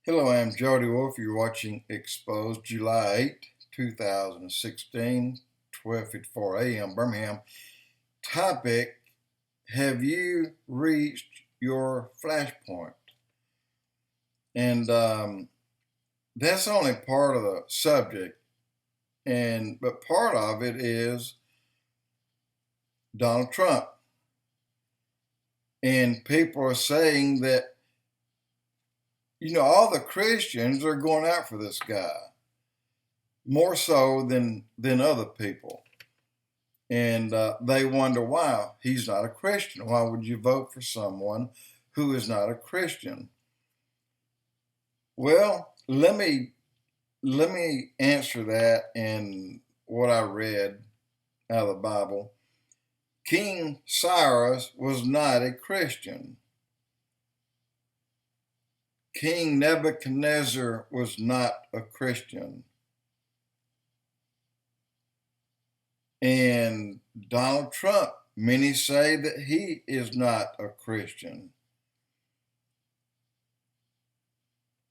Hello, I'm Jody Wolf. You're watching Expoz, July 8, 2016, 12:54 a.m. Birmingham. Topic: have you reached your flashpoint? And that's only part of the subject, but part of it is Donald Trump. And people are saying that all the Christians are going out for this guy, more so than other people. And they wonder why he's not a Christian. Why would you vote for someone who is not a Christian? Well, let me answer that in what I read out of the Bible. King Cyrus was not a Christian. King Nebuchadnezzar was not a Christian. And Donald Trump, many say that he is not a Christian.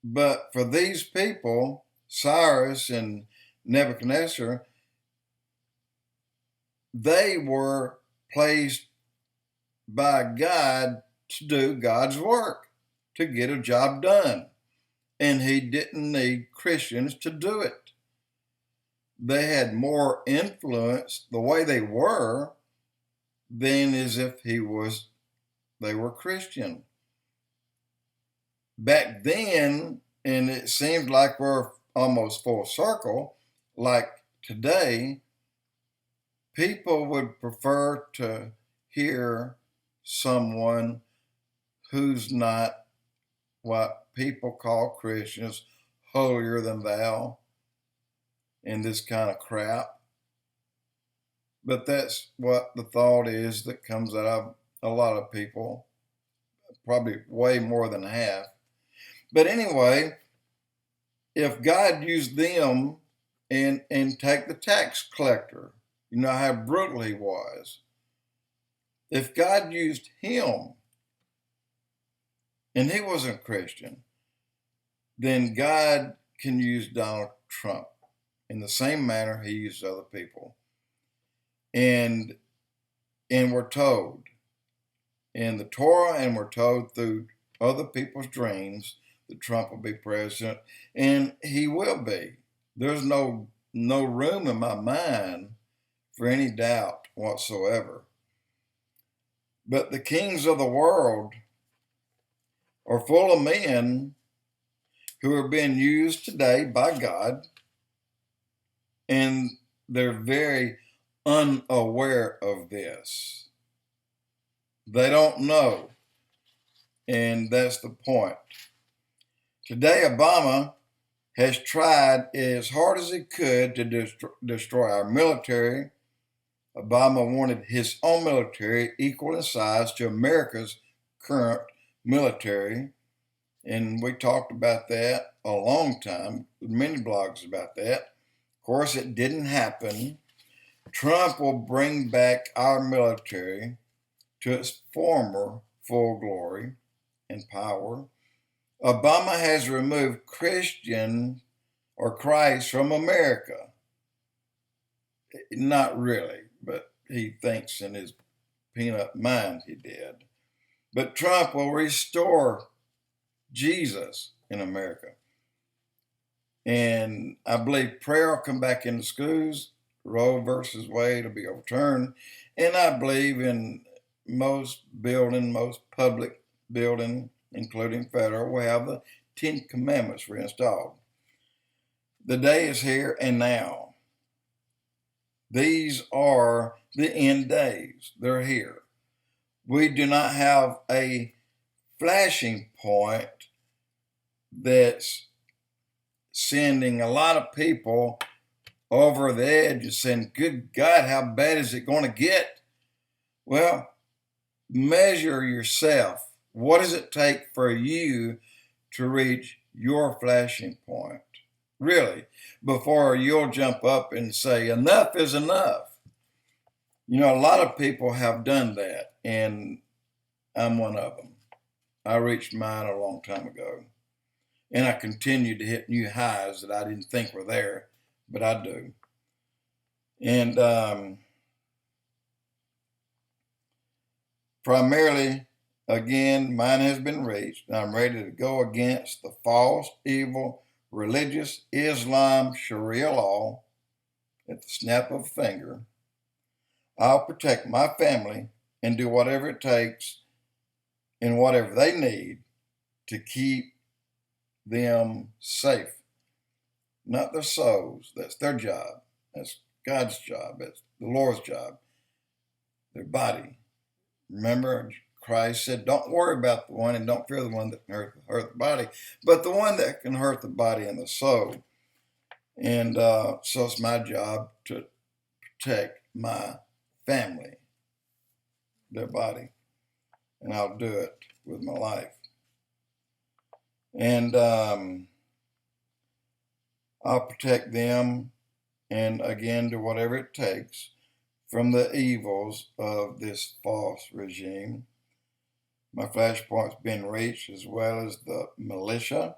But for these people, Cyrus and Nebuchadnezzar, they were placed by God to do God's work, to get a job done. And he didn't need Christians to do it. They had more influence the way they were than as if they were Christian. Back then, and it seems like we're almost full circle, like today, people would prefer to hear someone who's not what people call Christians, holier than thou, and this kind of crap. But that's what the thought is that comes out of a lot of people, probably way more than half. But anyway, if God used them and take the tax collector, you know how brutal he was. If God used him, and he wasn't a Christian, then God can use Donald Trump in the same manner he used other people. And we're told in the Torah, and we're told through other people's dreams, that Trump will be president, and he will be. There's no room in my mind for any doubt whatsoever. But the kings of the world are full of men who are being used today by God, and they're very unaware of this. They don't know, and that's the point. Today, Obama has tried as hard as he could to destroy our military. Obama wanted his own military equal in size to America's current military. And we talked about that a long time, many blogs about that. Of course, it didn't happen. Trump will bring back our military to its former full glory and power. Obama has removed Christian or Christ from America. Not really, but he thinks in his peanut mind he did. But Trump will restore Jesus in America. And I believe prayer will come back into schools. Roe versus Wade will be overturned. And I believe in most public building, including federal, will have the 10 Commandments reinstalled. The day is here and now. These are the end days. They're here. We do not have a flashing point that's sending a lot of people over the edge and saying, good God, how bad is it going to get? Well, measure yourself. What does it take for you to reach your flashing point? Really, before you'll jump up and say, enough is enough. A lot of people have done that, and I'm one of them. I reached mine a long time ago. And I continue to hit new highs that I didn't think were there, but I do. And primarily, again, mine has been reached. I'm ready to go against the false, evil, religious Islam Sharia law at the snap of a finger. I'll protect my family and do whatever it takes and whatever they need to keep them safe. Not their souls. That's their job. That's God's job. That's the Lord's job. Their body. Remember, Christ said, don't worry about the one and don't fear the one that can hurt the body, but the one that can hurt the body and the soul. And so it's my job to protect my family, their body, and I'll do it with my life. And I'll protect them and again do whatever it takes from the evils of this false regime. My flashpoint's been reached as well as the militia.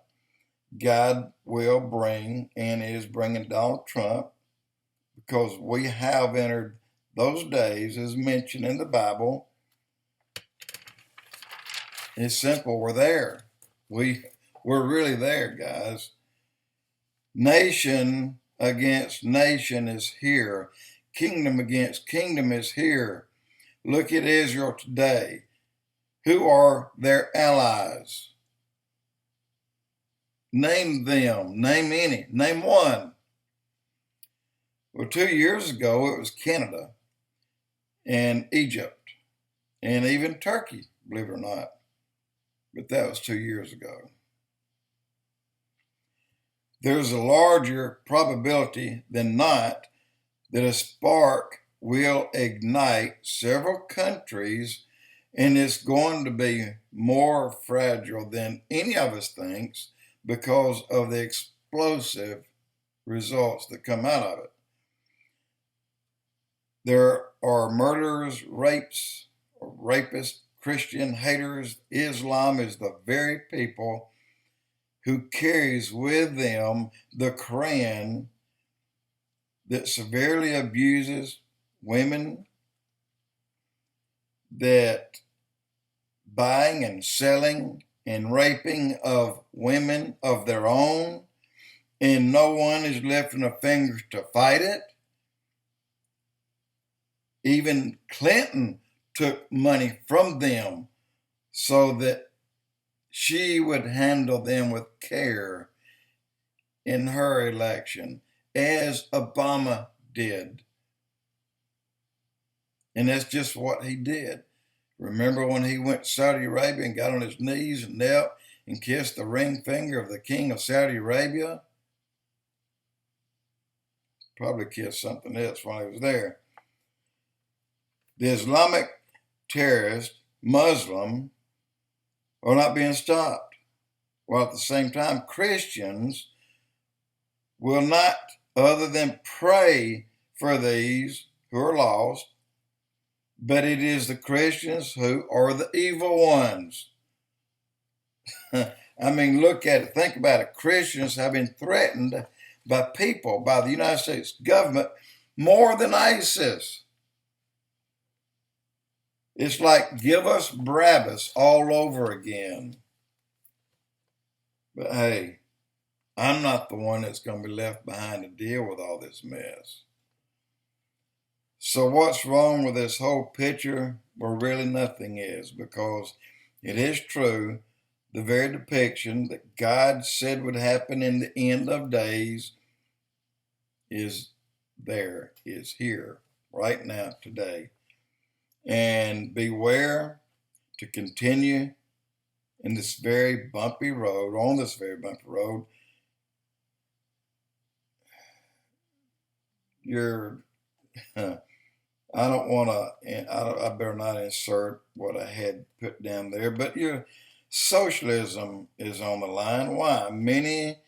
God will bring and is bringing Donald Trump because we have entered those days as mentioned in the Bible. It's simple. We're there. We're really there, guys. Nation against nation is here. Kingdom against kingdom is here. Look at Israel today. Who are their allies? Name them. Name any. Name one. Well, 2 years ago, it was Canada and Egypt and even Turkey, believe it or not. But that was 2 years ago. There's a larger probability than not that a spark will ignite several countries, and it's going to be more fragile than any of us thinks because of the explosive results that come out of it. There are murderers, rapists, Christian haters. Islam is the very people who carries with them the Quran that severely abuses women, that buying and selling and raping of women of their own, and no one is lifting a finger to fight it. Even Clinton took money from them so that she would handle them with care in her election, as Obama did. And that's just what he did. Remember when he went to Saudi Arabia and got on his knees and knelt and kissed the ring finger of the king of Saudi Arabia? Probably kissed something else while he was there. The Islamic terrorist, Muslim, are not being stopped. While at the same time, Christians will not, other than pray for these who are lost, but it is the Christians who are the evil ones. I mean, look at it. Think about it. Christians have been threatened by people, by the United States government, more than ISIS. It's like, give us Barabbas all over again. But hey, I'm not the one that's going to be left behind to deal with all this mess. So what's wrong with this whole picture? Well, really nothing is, because it is true. The very depiction that God said would happen in the end of days is there, is here, right now, today. And beware to continue in this very bumpy road, on this very bumpy road. I don't want to, I better not insert what I had put down there, but your socialism is on the line. Why? Many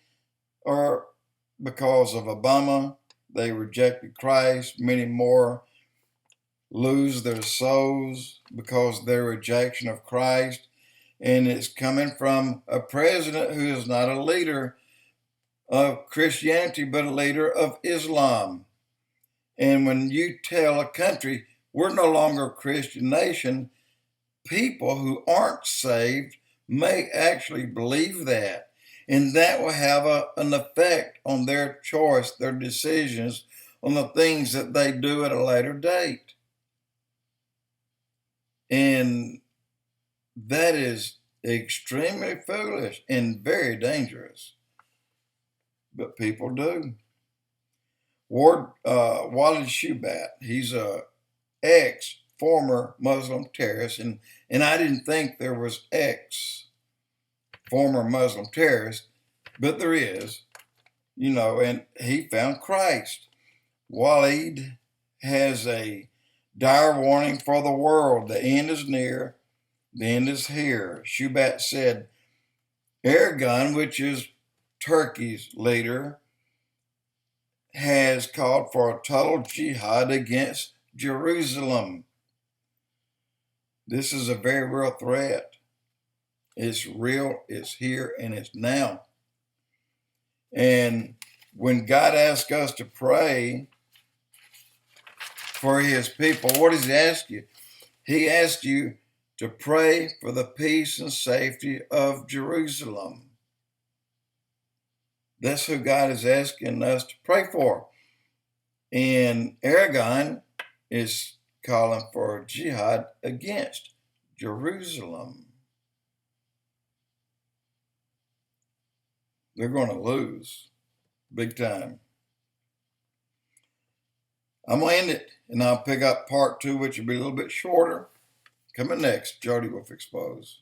are, because of Obama, they rejected Christ. Many more lose their souls because of their rejection of Christ. And it's coming from a president who is not a leader of Christianity, but a leader of Islam. And when you tell a country, we're no longer a Christian nation, people who aren't saved may actually believe that. And that will have an effect on their choice, their decisions, on the things that they do at a later date. And that is extremely foolish and very dangerous. But people do. Walid Shoebat, he's a ex-former Muslim terrorist, and I didn't think there was ex-former Muslim terrorists, but there is, and he found Christ. Walid has a dire warning for the world. The end is near. The end is here. Shoebat said, Erdogan, which is Turkey's leader, has called for a total jihad against Jerusalem. This is a very real threat. It's real, it's here, and it's now. And when God asks us to pray for his people, what does he ask you? He asks you to pray for the peace and safety of Jerusalem. That's who God is asking us to pray for. And Erdogan is calling for jihad against Jerusalem. They're going to lose big time. I'm going to end it, and I'll pick up part 2, which will be a little bit shorter. Coming next, Jody with Expoz.